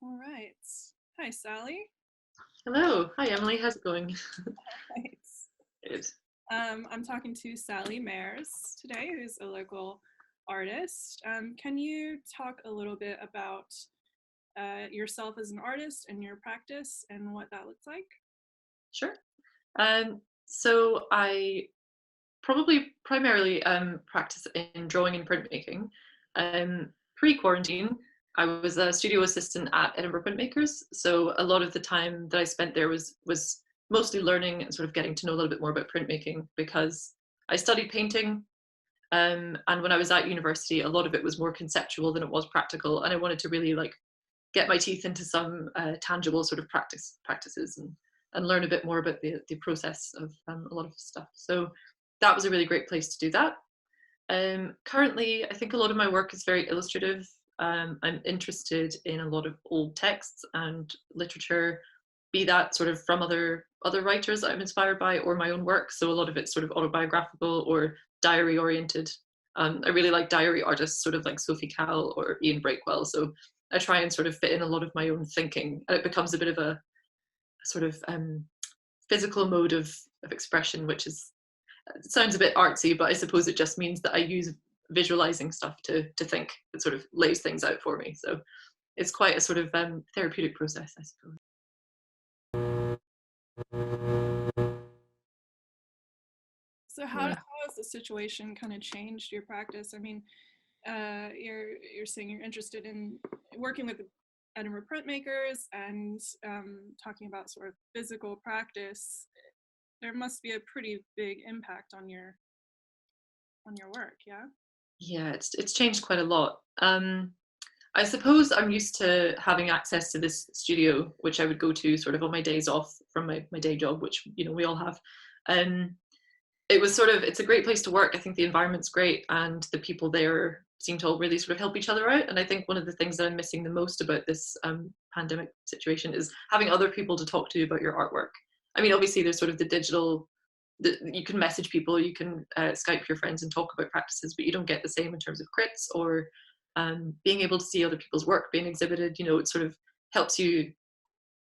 All right. Hi, Sally. Hello. Hi, Emily. How's it going? Thanks. Good. I'm talking to Sally Mairs today, who's a local artist. Can you talk a little bit about yourself as an artist and your practice and what that looks like? Sure. So I probably primarily practice in drawing and printmaking. Pre-quarantine, I was a studio assistant at Edinburgh printmakers. So a lot of the time that I spent there was mostly learning and sort of getting to know a little bit more about printmaking because I studied painting. And when I was at university, a lot of it was more conceptual than it was practical. And I wanted to really like get my teeth into some tangible sort of practices and learn a bit more about the process of a lot of stuff. So that was a really great place to do that. Currently, I think a lot of my work is very illustrative. I'm interested in a lot of old texts and literature, be that sort of from other writers that I'm inspired by or my own work. So a lot of it's sort of autobiographical or diary oriented. I really like diary artists, sort of like Sophie Calle or Ian Breakwell. So I try and sort of fit in a lot of my own thinking, and it becomes a bit of a sort of physical mode of expression, which is it sounds a bit artsy, but I suppose it just means that I use visualizing stuff to think. It sort of lays things out for me. So it's quite a sort of therapeutic process, I suppose. So how Yeah. has the situation kind of changed your practice? I mean, you're saying you're interested in working with Edinburgh printmakers and talking about sort of physical practice. There must be a pretty big impact on your work, yeah? Yeah, it's changed quite a lot. I suppose I'm used to having access to this studio, which I would go to sort of on my days off from my day job, which we all have. Um, it was sort of it's a great place to work. I think the environment's great, and the people there seem to all really sort of help each other out. And I think one of the things that I'm missing the most about this pandemic situation is having other people to talk to about your artwork. I mean, obviously, there's sort of the digital. You can message people, you can Skype your friends and talk about practices, but you don't get the same in terms of crits or being able to see other people's work being exhibited. It sort of helps you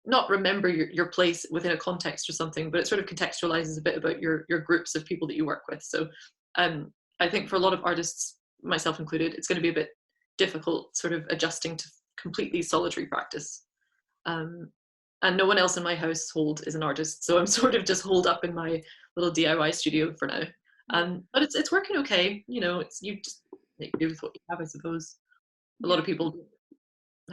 not remember your place within a context or something, but it sort of contextualizes a bit about your groups of people that you work with. So I think for a lot of artists, myself included, it's going to be a bit difficult sort of adjusting to completely solitary practice. And no one else in my household is an artist, so I'm sort of just holed up in my little DIY studio for now. But it's working okay. It's you just make do with what you have, I suppose. A lot Yeah. of people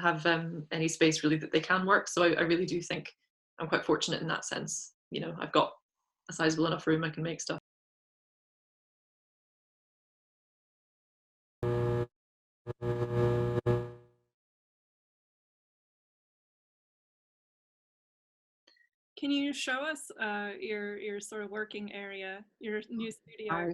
have any space really that they can work, so I really do think I'm quite fortunate in that sense. I've got a sizable enough room I can make stuff. Can you show us your sort of working area, your new studio?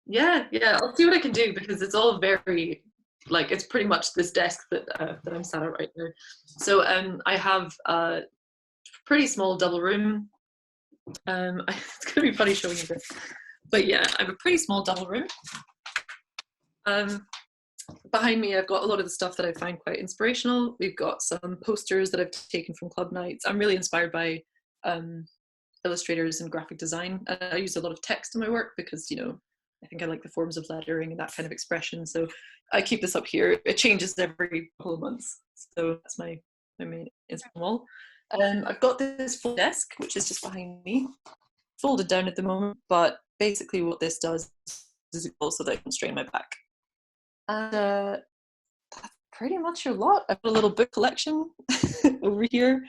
Yeah, I'll see what I can do because it's all very like it's pretty much this desk that I'm sat at right now. So I have a pretty small double room. It's gonna be funny showing you this, but yeah, I have a pretty small double room. Um, Behind me, I've got a lot of the stuff that I find quite inspirational. We've got some posters that I've taken from club nights. I'm really inspired by illustrators and graphic design. I use a lot of text in my work because, I think I like the forms of lettering and that kind of expression. So I keep this up here. It changes every couple of months. So that's my main inspiration wall. I've got this full desk, which is just behind me, folded down at the moment. But basically what this does is also that I can strain my back. And that's pretty much a lot. I've got a little book collection over here.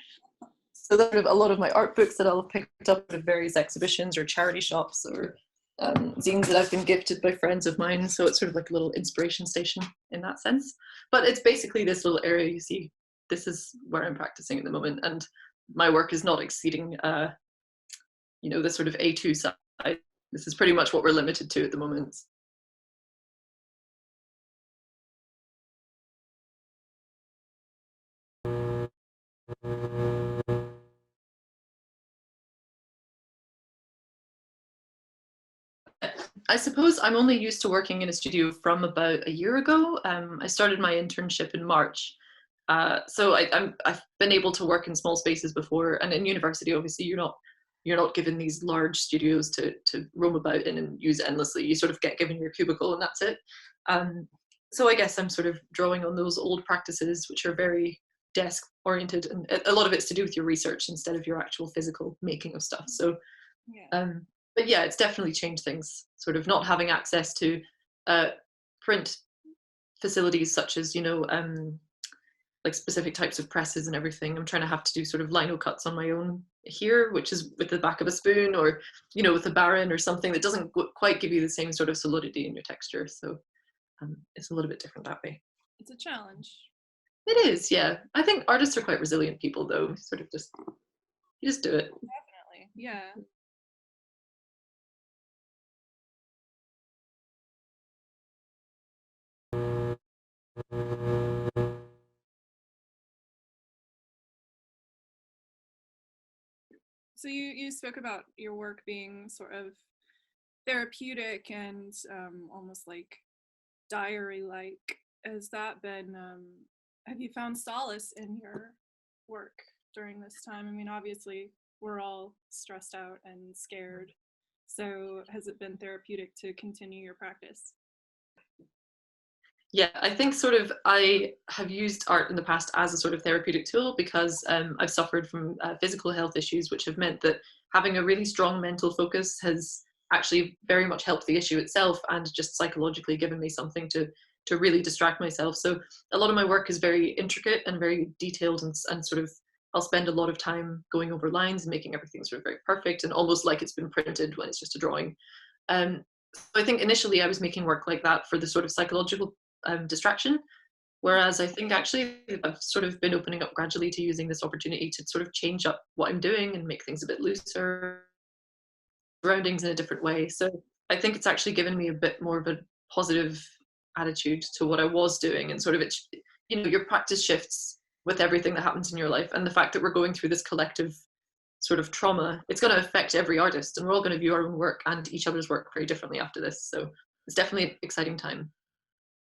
So there are a lot of my art books that I'll have picked up at various exhibitions or charity shops or zines that I've been gifted by friends of mine. So it's sort of like a little inspiration station in that sense. But it's basically this little area you see. This is where I'm practicing at the moment. And my work is not exceeding, the sort of A2 size. This is pretty much what we're limited to at the moment. I suppose I'm only used to working in a studio from about a year ago. I started my internship in March. So I've been able to work in small spaces before, and in university, obviously, you're not given these large studios to roam about in and use endlessly. You sort of get given your cubicle and that's it. So I guess I'm sort of drawing on those old practices, which are very desk oriented, and a lot of it's to do with your research instead of your actual physical making of stuff. So Yeah. but yeah, it's definitely changed things. Sort of not having access to print facilities such as, like specific types of presses and everything. I'm trying to have to do sort of lino cuts on my own here, which is with the back of a spoon, or with a baron or something that doesn't quite give you the same sort of solidity in your texture. So it's a little bit different that way. It's a challenge. It is, yeah. I think artists are quite resilient people, though. Sort of you just do it. Definitely. Yeah. So you spoke about your work being sort of therapeutic and almost like diary-like. Has that been? Have you found solace in your work during this time? I mean, obviously, we're all stressed out and scared. So, has it been therapeutic to continue your practice? Yeah, I think sort of I have used art in the past as a sort of therapeutic tool because I've suffered from physical health issues, which have meant that having a really strong mental focus has actually very much helped the issue itself, and just psychologically given me something to really distract myself. So a lot of my work is very intricate and very detailed, and sort of I'll spend a lot of time going over lines and making everything sort of very perfect and almost like it's been printed when it's just a drawing. So I think initially I was making work like that for the sort of psychological distraction. Whereas I think actually I've sort of been opening up gradually to using this opportunity to sort of change up what I'm doing and make things a bit looser, surroundings in a different way. So I think it's actually given me a bit more of a positive attitude to what I was doing, and sort of it's, your practice shifts with everything that happens in your life, and the fact that we're going through this collective sort of trauma, it's going to affect every artist, and we're all going to view our own work and each other's work very differently after this. So it's definitely an exciting time.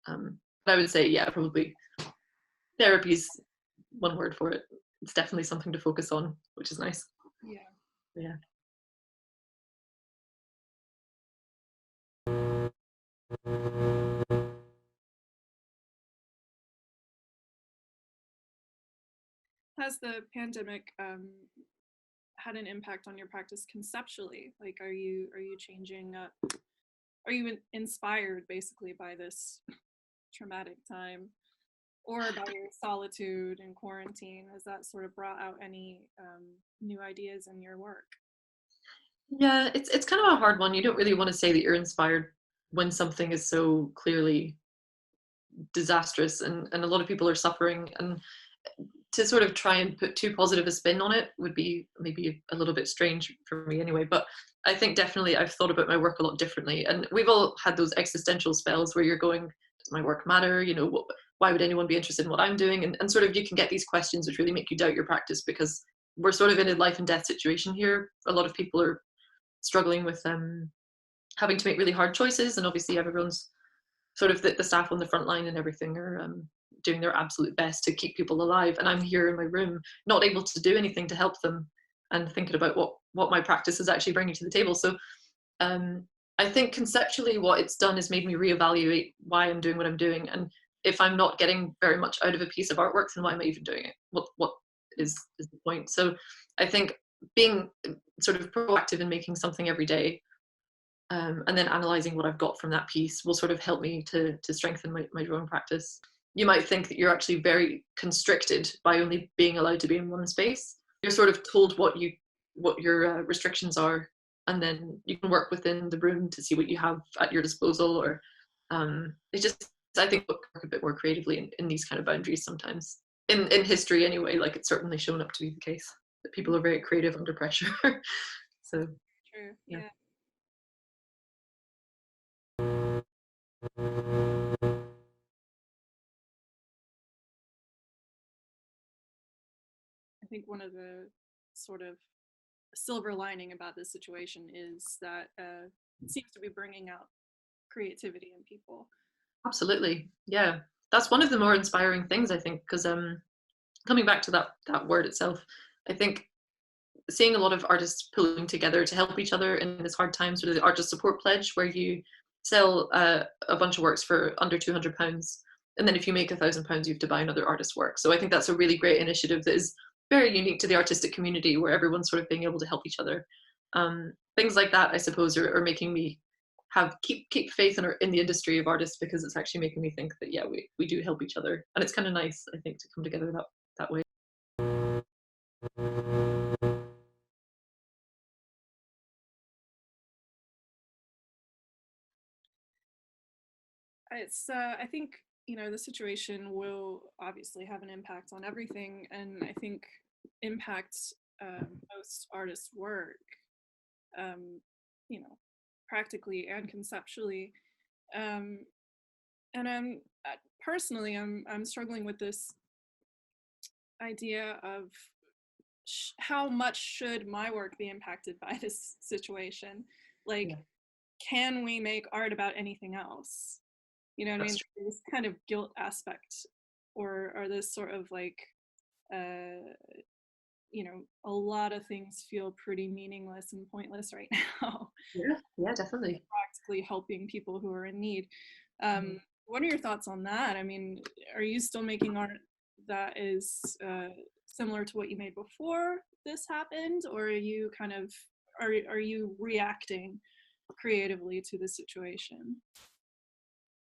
But I would say, yeah, probably therapy is one word for it. It's definitely something to focus on, which is nice. Yeah. Yeah. Has the pandemic had an impact on your practice conceptually? Like, are you changing up? Are you inspired basically by this traumatic time, or by your solitude and quarantine? Has that sort of brought out any new ideas in your work? Yeah, it's kind of a hard one. You don't really want to say that you're inspired when something is so clearly disastrous, and a lot of people are suffering, and to sort of try and put too positive a spin on it would be maybe a little bit strange for me anyway. But I think definitely I've thought about my work a lot differently, and we've all had those existential spells where you're going, does my work matter? Why would anyone be interested in what I'm doing? And sort of you can get these questions which really make you doubt your practice, because we're sort of in a life and death situation here. A lot of people are struggling with having to make really hard choices, and obviously everyone's sort of the staff on the front line and everything are doing their absolute best to keep people alive, and I'm here in my room not able to do anything to help them, and thinking about what my practice is actually bringing to the table. So I think conceptually what it's done is made me reevaluate why I'm doing what I'm doing, and if I'm not getting very much out of a piece of artwork, then why am I even doing it? What is the point? So I think being sort of proactive in making something every day, and then analyzing what I've got from that piece will sort of help me to strengthen my drawing practice. You might think that you're actually very constricted by only being allowed to be in one space. You're sort of told what your restrictions are, and then you can work within the room to see what you have at your disposal. Or it just, I think, work a bit more creatively in these kind of boundaries sometimes. In history anyway, like it's certainly shown up to be the case that people are very creative under pressure. So True. yeah. Yeah. I think one of the sort of silver lining about this situation is that it seems to be bringing out creativity in people. Absolutely. Yeah. That's one of the more inspiring things, I think, because coming back to that word itself, I think seeing a lot of artists pulling together to help each other in this hard time, sort of the artist support pledge, where you sell a bunch of works for under £200, and then if you make £1,000, you have to buy another artist's work. So I think that's a really great initiative that is very unique to the artistic community, where everyone's sort of being able to help each other. Things like that, I suppose, are making me keep faith in the industry of artists, because it's actually making me think that yeah, we do help each other, and it's kind of nice, I think, to come together that way. It's I think, you know, the situation will obviously have an impact on everything, and I think impacts most artists' work, you know, practically and conceptually. Um, and personally, I'm struggling with this idea of how much should my work be impacted by this situation? Like, Yeah, can we make art about anything else? You know what I that's mean? true. This kind of guilt aspect, or this sort of like, uh, you know, a lot of things feel pretty meaningless and pointless right now. Yeah, yeah, definitely. Practically helping people who are in need. Mhm. What are your thoughts on that? I mean, are you still making art that is similar to what you made before this happened, or are you kind of are you reacting creatively to the situation?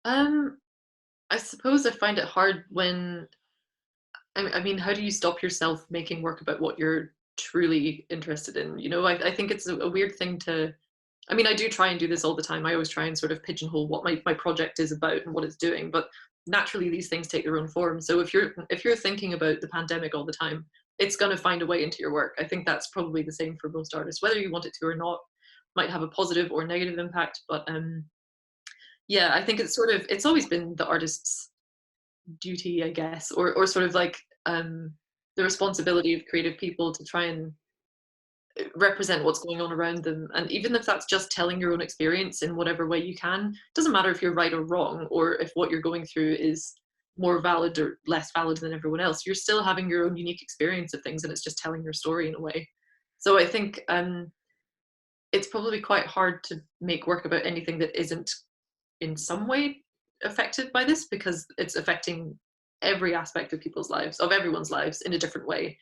Um, I suppose I find it hard when I mean, how do you stop yourself making work about what you're truly interested in? You know, I think it's a weird thing to. I mean, I do try and do this all the time. I always try and sort of pigeonhole what my project is about and what it's doing, but naturally these things take their own form. So if you're thinking about the pandemic all the time, it's going to find a way into your work. I think that's probably the same for most artists, whether you want it to or not. Might have a positive or negative impact, but yeah, I think it's always been the artist's duty, I guess, or sort of like the responsibility of creative people to try and represent what's going on around them. And even if that's just telling your own experience in whatever way you can, doesn't matter if you're right or wrong, or if what you're going through is more valid or less valid than everyone else. You're still having your own unique experience of things, and it's just telling your story in a way. So I think it's probably quite hard to make work about anything that isn't in some way affected by this, because it's affecting every aspect of people's lives, of everyone's lives, in a different way.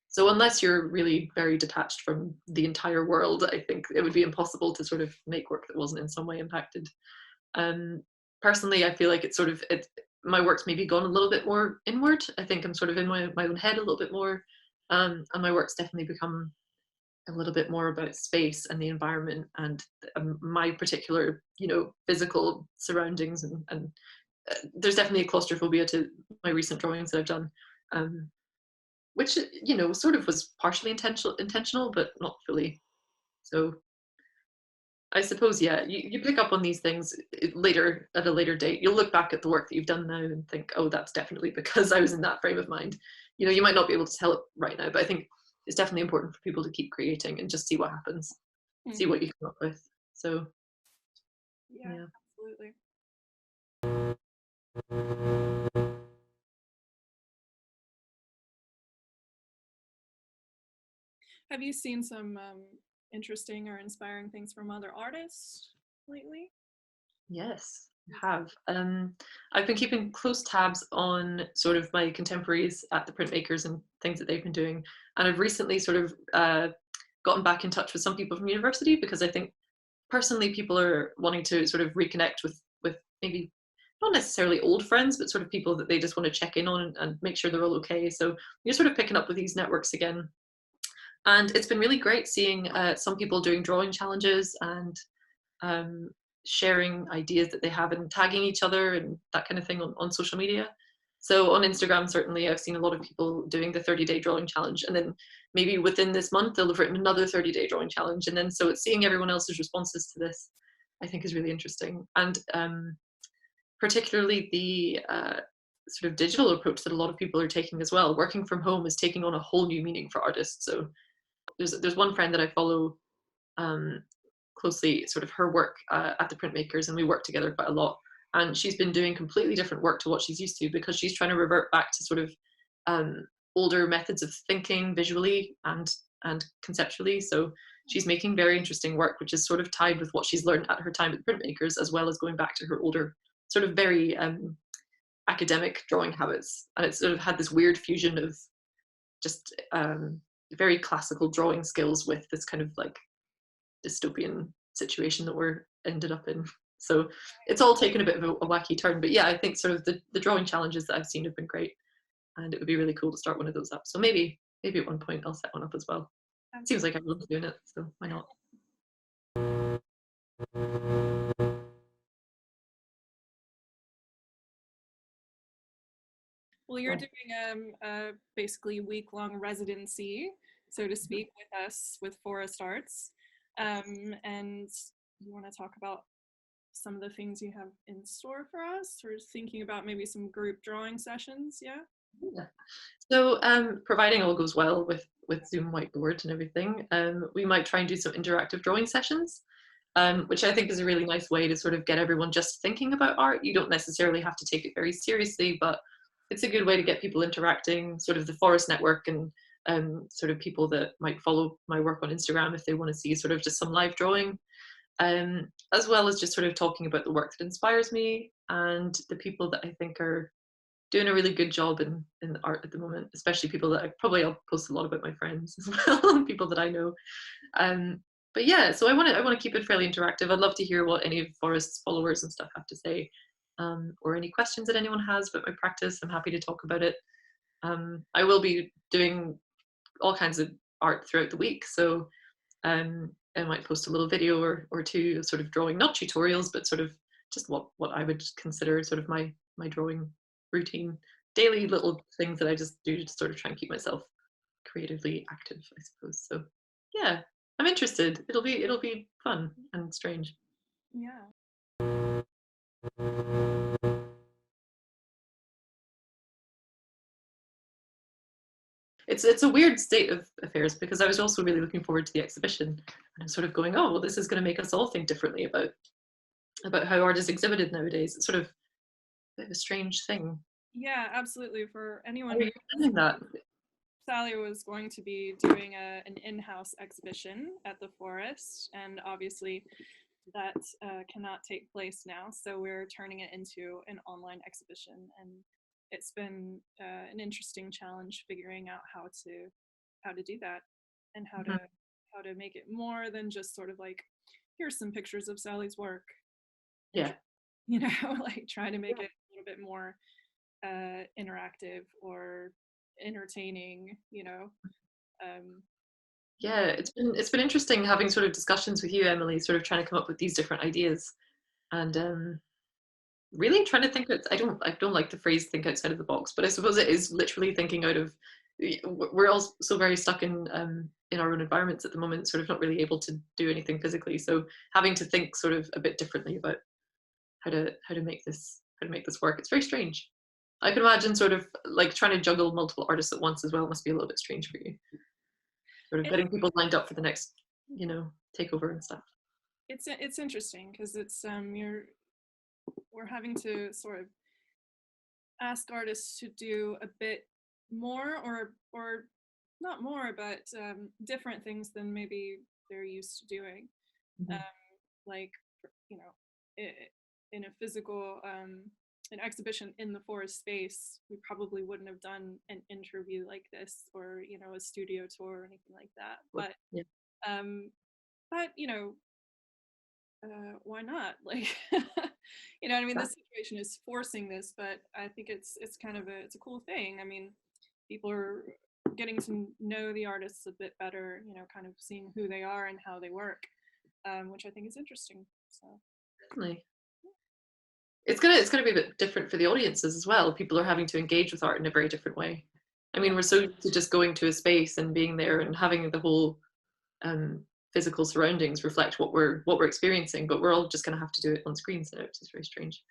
So unless you're really very detached from the entire world, I think it would be impossible to sort of make work that wasn't in some way impacted. Um, Personally, I feel like it's sort of my work's maybe gone a little bit more inward. I think I'm sort of in my own head a little bit more, and my work's definitely become a little bit more about space and the environment, and my particular, physical surroundings, and there's definitely a claustrophobia to my recent drawings that I've done, um, which sort of was partially intentional, but not fully. So I suppose, yeah, you pick up on these things later, at a later date. You'll look back at the work that you've done now and think, oh, that's definitely because I was in that frame of mind. You might not be able to tell it right now, but I think it's definitely important for people to keep creating and just see what happens, see Hmm. what you come up with. So Yeah, yeah. absolutely. Have you seen some interesting or inspiring things from other artists lately? Yes, I have. I've been keeping close tabs on sort of my contemporaries at the printmakers and things that they've been doing. And I've recently sort of gotten back in touch with some people from university, because I think personally people are wanting to sort of reconnect with maybe not necessarily old friends, but sort of people that they just want to check in on, and make sure they're all okay. So you're sort of picking up with these networks again. And it's been really great seeing some people doing drawing challenges, and um, sharing ideas that they have, and tagging each other and that kind of thing on social media. So on Instagram, certainly, I've seen a lot of people doing the 30-day drawing challenge. And then maybe within this month, they'll have written another 30-day drawing challenge. And then so it's seeing everyone else's responses to this, I think, is really interesting. And particularly the sort of digital approach that a lot of people are taking as well. Working from home is taking on a whole new meaning for artists. So there's one friend that I follow closely, sort of her work at the printmakers, and we work together quite a lot. And she's been doing completely different work to what she's used to, because she's trying to revert back to sort of older methods of thinking visually and conceptually. So she's making very interesting work, which is sort of tied with what she's learned at her time at the printmakers, as well as going back to her older, sort of very academic drawing habits. And it's sort of had this weird fusion of just very classical drawing skills with this kind of like dystopian situation that we're ended up in. So it's all taken a bit of a wacky turn. But yeah, I think sort of the drawing challenges that I've seen have been great. And it would be really cool to start one of those up. So maybe at one point I'll set one up as well. It seems like everyone's doing it, so why not? Well, you're doing a basically week-long residency, so to speak, with us with Forest Arts, and you want to talk about some of the things you have in store for us? We're thinking about maybe some group drawing sessions. Yeah. So providing all goes well with Zoom whiteboard and everything, we might try and do some interactive drawing sessions, which I think is a really nice way to sort of get everyone just thinking about art. You don't necessarily have to take it very seriously, but it's a good way to get people interacting, sort of the Forest Network, and sort of people that might follow my work on Instagram if they want to see sort of just some live drawing, as well as just sort of talking about the work that inspires me and the people that I think are doing a really good job in art at the moment, especially people that I'll post a lot about my friends as well, and people that I know. But yeah, so I want to keep it fairly interactive. I'd love to hear what any of Forest's followers and stuff have to say, or any questions that anyone has about my practice. I'm happy to talk about it. I will be doing all kinds of art throughout the week, so I might post a little video or two, sort of drawing, not tutorials, but sort of just what I would consider sort of my drawing routine, daily little things that I just do to sort of try and keep myself creatively active, I suppose. So yeah, I'm interested. It'll be fun and strange. Yeah. It's a weird state of affairs, because I was also really looking forward to the exhibition, and I'm sort of going, oh well, this is going to make us all think differently about how art is exhibited nowadays. It's sort of a bit of a strange thing. Yeah, absolutely. For anyone who that. Sally was going to be doing an in-house exhibition at the Forest, and obviously that cannot take place now. So we're turning it into an online exhibition, and it's been an interesting challenge figuring out how to do that, and how to make it more than just sort of like, here's some pictures of Sally's work. Yeah. You know, like trying to make it a little bit more interactive or entertaining, you know. Yeah, it's been interesting having sort of discussions with you, Emily, sort of trying to come up with these different ideas, and really trying to think. I don't like the phrase "think outside of the box," but I suppose it is literally thinking out of. We're all so very stuck in our own environments at the moment, sort of not really able to do anything physically. So having to think sort of a bit differently about how to make this work. It's very strange. I can imagine sort of like trying to juggle multiple artists at once as well must be a little bit strange for you. Sort of getting people lined up for the next, takeover and stuff. It's interesting because it's we're having to sort of ask artists to do a bit more or not more, but different things than maybe they're used to doing. Mm-hmm. Like, you know, in a physical an exhibition in the Forest space, we probably wouldn't have done an interview like this, or a studio tour or anything like that. But yeah. But why not? Like, I mean, this situation is forcing this, but I think it's kind of it's a cool thing. I mean, people are getting to know the artists a bit better, kind of seeing who they are and how they work, which I think is interesting. So definitely. It's gonna be a bit different for the audiences as well. People are having to engage with art in a very different way. I mean, we're so used to just going to a space and being there and having the whole physical surroundings reflect what we're experiencing, but we're all just going to have to do it on screens now, which is very strange.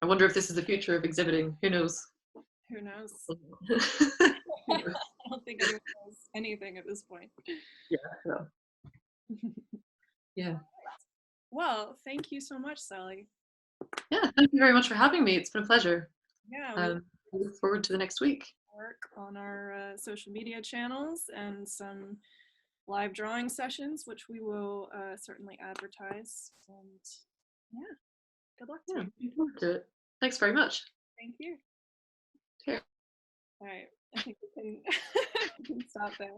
I wonder if this is the future of exhibiting. Who knows? Who knows? I don't think anyone knows anything at this point. Yeah, no. Yeah. Well, thank you so much, Sally. Yeah, thank you very much for having me. It's been a pleasure. Yeah, I look forward to the next week. work on our social media channels and some live drawing sessions, which we will certainly advertise. And yeah, good luck to Yeah, you. looking forward to it. Thanks very much. Thank you. Cheers. All right, I think we can, we can stop there.